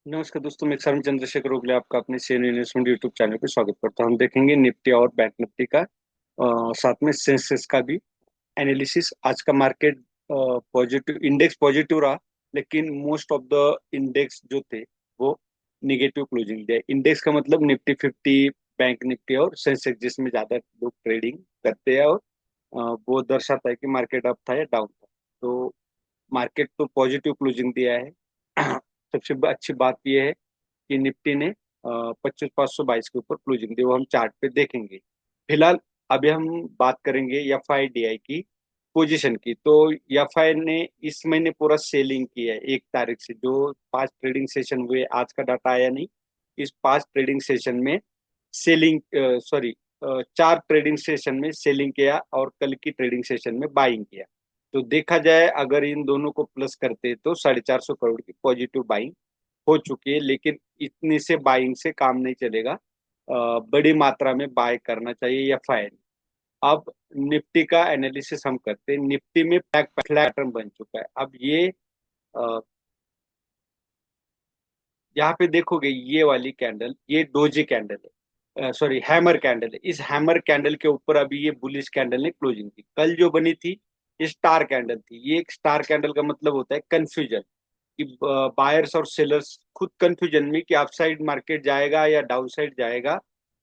नमस्कार दोस्तों, मैं शर्म चंद्रशेखर ओगले आपका अपने शेयर इन्वेस्टमेंट यूट्यूब चैनल पे स्वागत करता हूं। हम देखेंगे निफ्टी और बैंक निफ्टी का साथ में सेंसेक्स का भी एनालिसिस। आज का मार्केट पॉजिटिव, इंडेक्स पॉजिटिव रहा, लेकिन मोस्ट ऑफ द इंडेक्स जो थे वो निगेटिव क्लोजिंग दिया। इंडेक्स का मतलब निफ्टी 50, बैंक निफ्टी और सेंसेक्स, जिसमें ज्यादा लोग ट्रेडिंग करते हैं। और वो दर्शाता है कि मार्केट अप था या डाउन था। तो मार्केट तो पॉजिटिव क्लोजिंग दिया है। सबसे अच्छी बात यह है कि निफ्टी ने 25,522 के ऊपर क्लोजिंग दी, वो हम चार्ट पे देखेंगे। फिलहाल अभी हम बात करेंगे एफ आई डी आई की पोजीशन की। तो एफ आई ने इस महीने पूरा सेलिंग किया है। 1 तारीख से जो 5 ट्रेडिंग सेशन हुए, आज का डाटा आया नहीं, इस 5 ट्रेडिंग सेशन में सेलिंग, सॉरी, 4 ट्रेडिंग सेशन में सेलिंग किया और कल की ट्रेडिंग सेशन में बाइंग किया। तो देखा जाए, अगर इन दोनों को प्लस करते तो 450 करोड़ की पॉजिटिव बाइंग हो चुकी है। लेकिन इतने से बाइंग से काम नहीं चलेगा, बड़ी मात्रा में बाय करना चाहिए या फाइन। अब निफ्टी का एनालिसिस हम करते हैं। निफ्टी में फ्लैग पैटर्न बन चुका है। अब ये यहाँ पे देखोगे, ये वाली कैंडल ये डोजी कैंडल है, सॉरी हैमर कैंडल है। इस हैमर कैंडल के ऊपर अभी ये बुलिश कैंडल ने क्लोजिंग की। कल जो बनी थी ये स्टार कैंडल थी। ये एक स्टार कैंडल का मतलब होता है कंफ्यूजन, कि बायर्स और सेलर्स खुद कंफ्यूजन में कि अपसाइड मार्केट जाएगा या डाउन साइड जाएगा,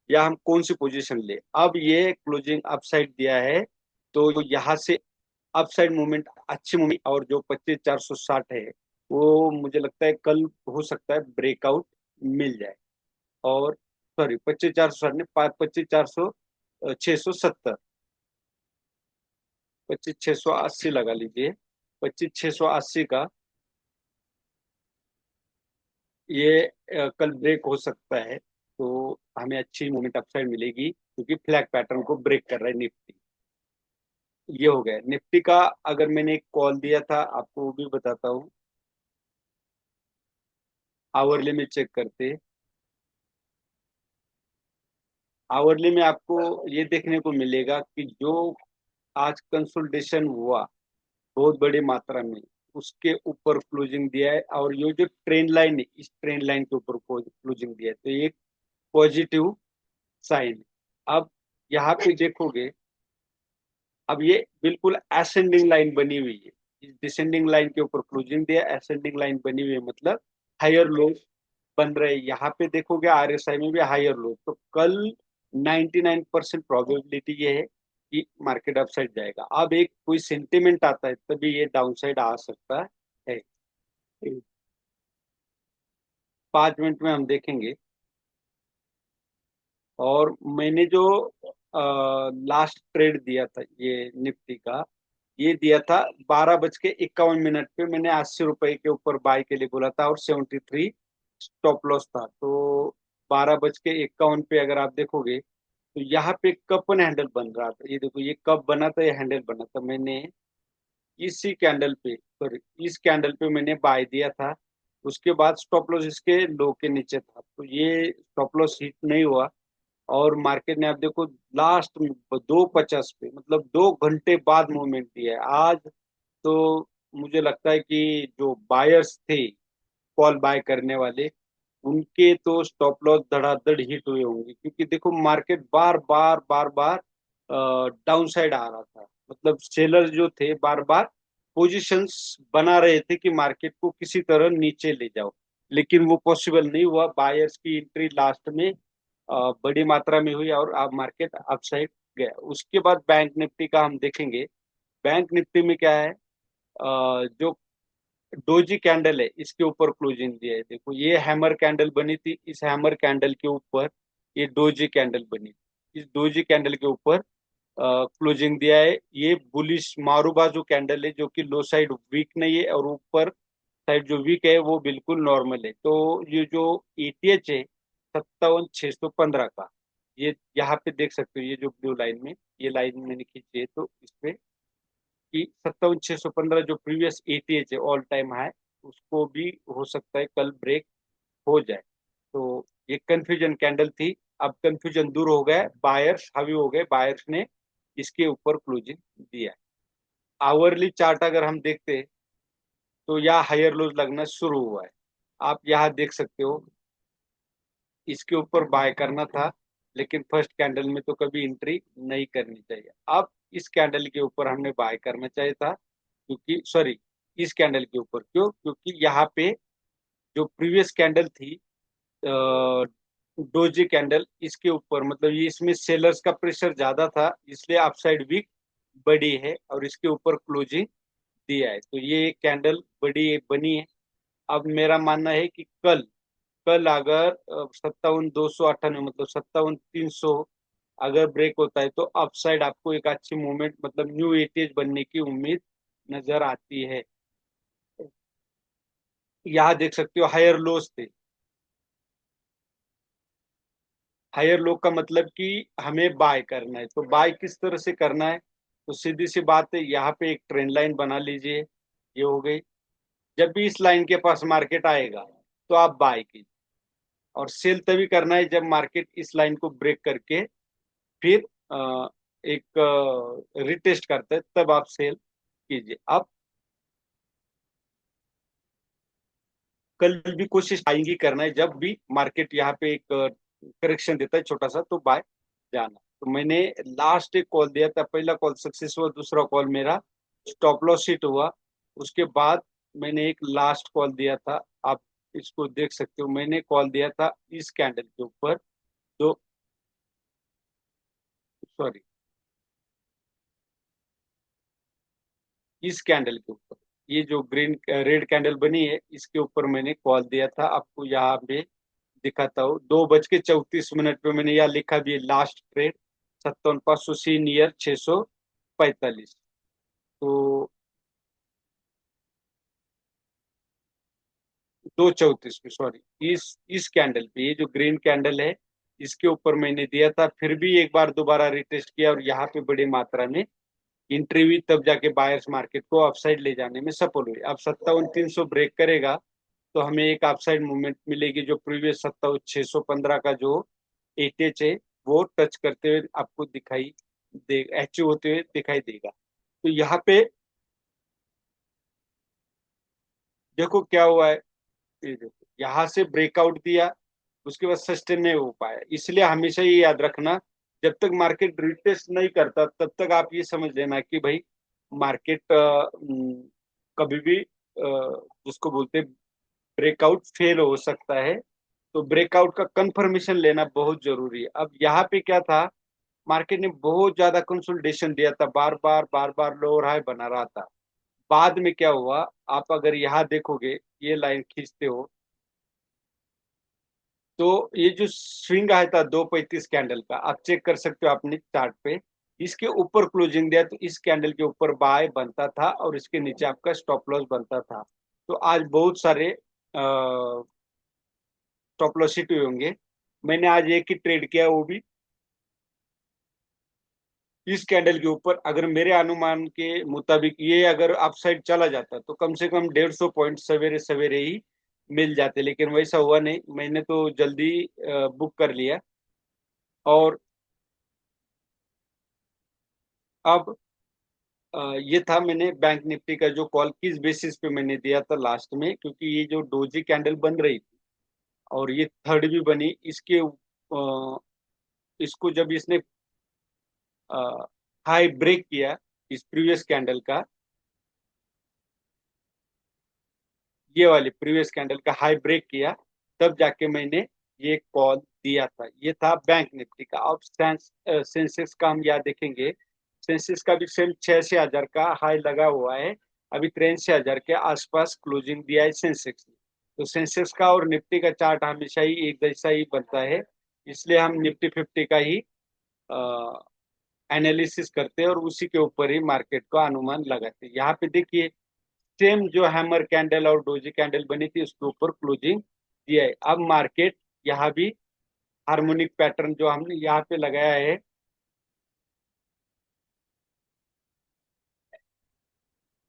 या हम कौन सी पोजीशन ले। अब ये क्लोजिंग अपसाइड दिया है, तो यहाँ से अपसाइड मूवमेंट, अच्छी मूवमेंट। और जो 25,460 है, वो मुझे लगता है कल हो सकता है ब्रेकआउट मिल जाए। और सॉरी, 25,460 ने 25,670, 25,680 लगा लीजिए। 25,680 का ये कल ब्रेक हो सकता है, तो हमें अच्छी मूवमेंट अपसाइड मिलेगी, क्योंकि फ्लैग पैटर्न को ब्रेक कर रहा है निफ्टी। ये हो गया निफ्टी का। अगर मैंने एक कॉल दिया था आपको, वो भी बताता हूँ। आवरली में चेक करते, आवरली में आपको ये देखने को मिलेगा कि जो आज कंसोलिडेशन हुआ बहुत बड़ी मात्रा में, उसके ऊपर क्लोजिंग दिया है। और ये जो ट्रेंड लाइन है, इस ट्रेंड लाइन के ऊपर क्लोजिंग दिया है, तो ये एक पॉजिटिव साइन है। अब यहाँ पे देखोगे, अब ये बिल्कुल असेंडिंग लाइन बनी हुई है। इस डिसेंडिंग लाइन के ऊपर क्लोजिंग दिया, असेंडिंग लाइन बनी हुई है, मतलब हायर लो बन रहे हैं। यहाँ पे देखोगे आरएसआई में भी हायर लो। तो कल 99% प्रोबेबिलिटी ये है कि मार्केट अपसाइड जाएगा। अब एक कोई सेंटिमेंट आता है तभी ये डाउन साइड आ सकता है। 5 मिनट में हम देखेंगे। और मैंने जो लास्ट ट्रेड दिया था ये निफ्टी का, ये दिया था 12:51 पे। मैंने 80 रुपए के ऊपर बाय के लिए बोला था और 73 स्टॉप लॉस था। तो 12:51 पे अगर आप देखोगे, तो यहाँ पे कप एंड हैंडल बन रहा था। ये देखो, ये कप बना था, ये हैंडल बना था। मैंने इसी कैंडल पे, सॉरी, इस कैंडल पे मैंने बाय दिया था। उसके बाद स्टॉप लॉस इसके लो के नीचे था, तो ये स्टॉप लॉस हिट नहीं हुआ। और मार्केट ने आप देखो लास्ट में 250 पे, मतलब 2 घंटे बाद मूवमेंट दिया है आज। तो मुझे लगता है कि जो बायर्स थे, कॉल बाय करने वाले, उनके तो स्टॉप लॉस धड़ाधड़ हिट हुए होंगे, क्योंकि देखो मार्केट बार बार बार बार डाउन साइड आ रहा था। मतलब सेलर जो थे बार बार पोजीशंस बना रहे थे कि मार्केट को किसी तरह नीचे ले जाओ, लेकिन वो पॉसिबल नहीं हुआ। बायर्स की एंट्री लास्ट में बड़ी मात्रा में हुई और अब मार्केट अपसाइड गया। उसके बाद बैंक निफ्टी का हम देखेंगे। बैंक निफ्टी में क्या है, जो डोजी कैंडल है, इसके ऊपर क्लोजिंग दिया है। देखो, ये हैमर कैंडल बनी थी, इस हैमर कैंडल के ऊपर ये डोजी कैंडल बनी। इस डोजी कैंडल के ऊपर क्लोजिंग दिया है। ये बुलिश मारू बाजू कैंडल है, जो कि लो साइड वीक नहीं है और ऊपर साइड जो वीक है वो बिल्कुल नॉर्मल है। तो ये जो ईटीएच है 57,615 का, ये यहाँ पे देख सकते हो। ये जो ब्लू लाइन में ये लाइन मैंने खींची है, तो इसपे कि 57,615 जो प्रीवियस एटीएच है, ऑल टाइम हाई, उसको भी हो सकता है कल ब्रेक हो जाए। तो ये कंफ्यूजन कैंडल थी। अब कंफ्यूजन दूर हो गया, बायर्स हावी हो गए, बायर्स ने इसके ऊपर क्लोजिंग दिया है। आवरली चार्ट अगर हम देखते हैं, तो यहाँ हायर लोज लगना शुरू हुआ है। आप यहाँ देख सकते हो, इसके ऊपर बाय करना था, लेकिन फर्स्ट कैंडल में तो कभी एंट्री नहीं करनी चाहिए। अब इस कैंडल के ऊपर हमने बाय करना चाहिए था, क्योंकि सॉरी, इस कैंडल के ऊपर क्यों, क्योंकि यहाँ पे जो प्रीवियस कैंडल थी, डोजी कैंडल, इसके ऊपर मतलब ये इसमें सेलर्स का प्रेशर ज्यादा था, इसलिए अपसाइड वीक बड़ी है और इसके ऊपर क्लोजिंग दिया है, तो ये एक कैंडल बड़ी बनी है। अब मेरा मानना है कि कल कल अगर 57,298 मतलब 57,300 अगर ब्रेक होता है, तो अपसाइड आपको एक अच्छी मूवमेंट मतलब न्यू एटीएज बनने की उम्मीद नजर आती है। यहाँ देख सकते हो हायर लोस थे। हायर लो का मतलब कि हमें बाय करना है, तो बाय किस तरह से करना है, तो सीधी सी बात है, यहाँ पे एक ट्रेंड लाइन बना लीजिए, ये हो गई। जब भी इस लाइन के पास मार्केट आएगा, तो आप बाय कीजिए, और सेल तभी करना है जब मार्केट इस लाइन को ब्रेक करके फिर एक रिटेस्ट करता है, तब आप सेल कीजिए। अब कल भी कोशिश आएंगी करना है, जब भी मार्केट यहाँ पे एक करेक्शन देता है छोटा सा, तो बाय जाना। तो मैंने लास्ट एक कॉल दिया था, पहला कॉल सक्सेस हुआ, दूसरा कॉल मेरा स्टॉप लॉस हिट हुआ। उसके बाद मैंने एक लास्ट कॉल दिया था, आप इसको देख सकते हो, मैंने कॉल दिया था इस कैंडल के ऊपर, तो सॉरी, इस कैंडल के ऊपर, ये जो ग्रीन रेड कैंडल बनी है, इसके ऊपर मैंने कॉल दिया था, आपको यहाँ पे दिखाता हूँ। 2:34 पे मैंने यहाँ लिखा भी है, लास्ट ट्रेड 57,500 सी नियर 645। तो 2:34 पे, सॉरी, इस कैंडल पे, ये जो ग्रीन कैंडल है, इसके ऊपर मैंने दिया था, फिर भी एक बार दोबारा रिटेस्ट किया और यहाँ पे बड़ी मात्रा में एंट्री हुई, तब जाके बायर्स मार्केट को अपसाइड ले जाने में सफल हुई। अब 57,300 ब्रेक करेगा, तो हमें एक अपसाइड मूवमेंट मिलेगी, जो प्रीवियस 57,615 का जो एटीएच है, वो टच करते हुए आपको दिखाई दे, अचीव होते हुए दिखाई देगा। तो यहाँ पे देखो क्या हुआ है, ये देखो यहाँ से ब्रेकआउट दिया, उसके बाद सस्टेन नहीं हो पाया, इसलिए हमेशा ये याद रखना, जब तक मार्केट रिटेस्ट नहीं करता, तब तक आप ये समझ लेना कि भाई मार्केट कभी भी जिसको बोलते ब्रेकआउट फेल हो सकता है, तो ब्रेकआउट का कंफर्मेशन लेना बहुत जरूरी है। अब यहाँ पे क्या था, मार्केट ने बहुत ज्यादा कंसोलिडेशन दिया था, बार बार लोअर हाई बना रहा था। बाद में क्या हुआ, आप अगर यहाँ देखोगे, ये लाइन खींचते हो, तो ये जो स्विंग आया था 2:35 कैंडल का, आप चेक कर सकते हो अपने चार्ट पे, इसके ऊपर क्लोजिंग दिया, तो इस कैंडल के ऊपर बाय बनता था और इसके नीचे आपका स्टॉप लॉस बनता था। तो आज बहुत सारे स्टॉप लॉस हिट हुए होंगे। मैंने आज एक ही ट्रेड किया, वो भी इस कैंडल के ऊपर। अगर मेरे अनुमान के मुताबिक ये अगर अपसाइड चला जाता, तो कम से कम 150 पॉइंट सवेरे सवेरे ही मिल जाते, लेकिन वैसा हुआ नहीं, मैंने तो जल्दी बुक कर लिया। और अब ये था, मैंने बैंक निफ्टी का जो कॉल किस बेसिस पे मैंने दिया था लास्ट में, क्योंकि ये जो डोजी कैंडल बन रही थी और ये थर्ड भी बनी, इसको जब इसने हाई ब्रेक किया, इस प्रीवियस कैंडल का, ये वाली प्रीवियस कैंडल का हाई ब्रेक किया, तब जाके मैंने ये कॉल दिया था। ये था बैंक निफ्टी का। अब सेंसेक्स का हम यहाँ देखेंगे, सेंसेक्स का भी सेम 86,000 का हाई लगा हुआ है, अभी 83,000 के आसपास क्लोजिंग दिया है सेंसेक्स ने। तो सेंसेक्स का और निफ्टी का चार्ट हमेशा ही एक जैसा ही बनता है, इसलिए हम निफ्टी 50 का ही एनालिसिस करते हैं और उसी के ऊपर ही मार्केट का अनुमान लगाते हैं। यहाँ पे देखिए, सेम जो हैमर कैंडल और डोजी कैंडल बनी थी, उसके ऊपर क्लोजिंग दिया है। अब मार्केट यहाँ भी हार्मोनिक पैटर्न जो हमने यहाँ पे लगाया है,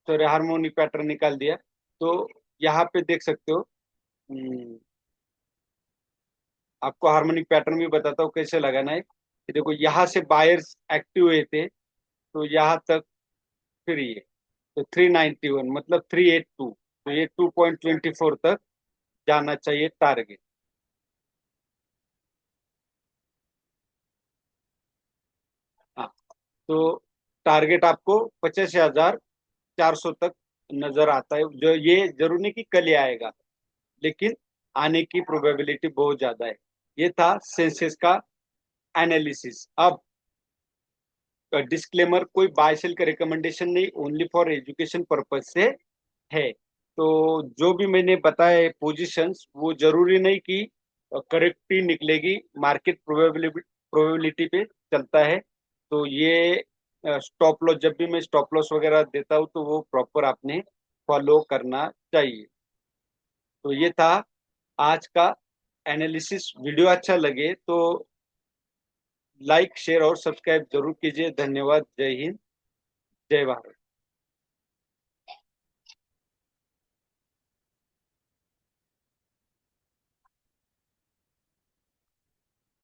तो हार्मोनिक पैटर्न निकाल दिया, तो यहाँ पे देख सकते हो। आपको हार्मोनिक पैटर्न भी बताता हूँ कैसे लगाना है, कि देखो यहाँ से बायर्स एक्टिव हुए थे, तो यहाँ तक, फिर ये, तो 391 मतलब 382, तो ये 2.24 तक जाना चाहिए टारगेट। हाँ, तो टारगेट आपको 85,400 तक नजर आता है, जो ये जरूर नहीं कि कल ही आएगा, लेकिन आने की प्रोबेबिलिटी बहुत ज्यादा है। ये था सेंसेस का एनालिसिस। अब डिस्क्लेमर, कोई बाय सेल का रिकमेंडेशन नहीं, ओनली फॉर एजुकेशन पर्पज से है। तो जो भी मैंने बताया पोजीशंस, वो जरूरी नहीं कि करेक्ट ही निकलेगी, मार्केट प्रोबेबिलिटी पे चलता है। तो ये स्टॉप लॉस, जब भी मैं स्टॉप लॉस वगैरह देता हूँ तो वो प्रॉपर आपने फॉलो करना चाहिए। तो ये था आज का एनालिसिस। वीडियो अच्छा लगे तो लाइक शेयर और सब्सक्राइब जरूर कीजिए। धन्यवाद। जय हिंद, जय भारत।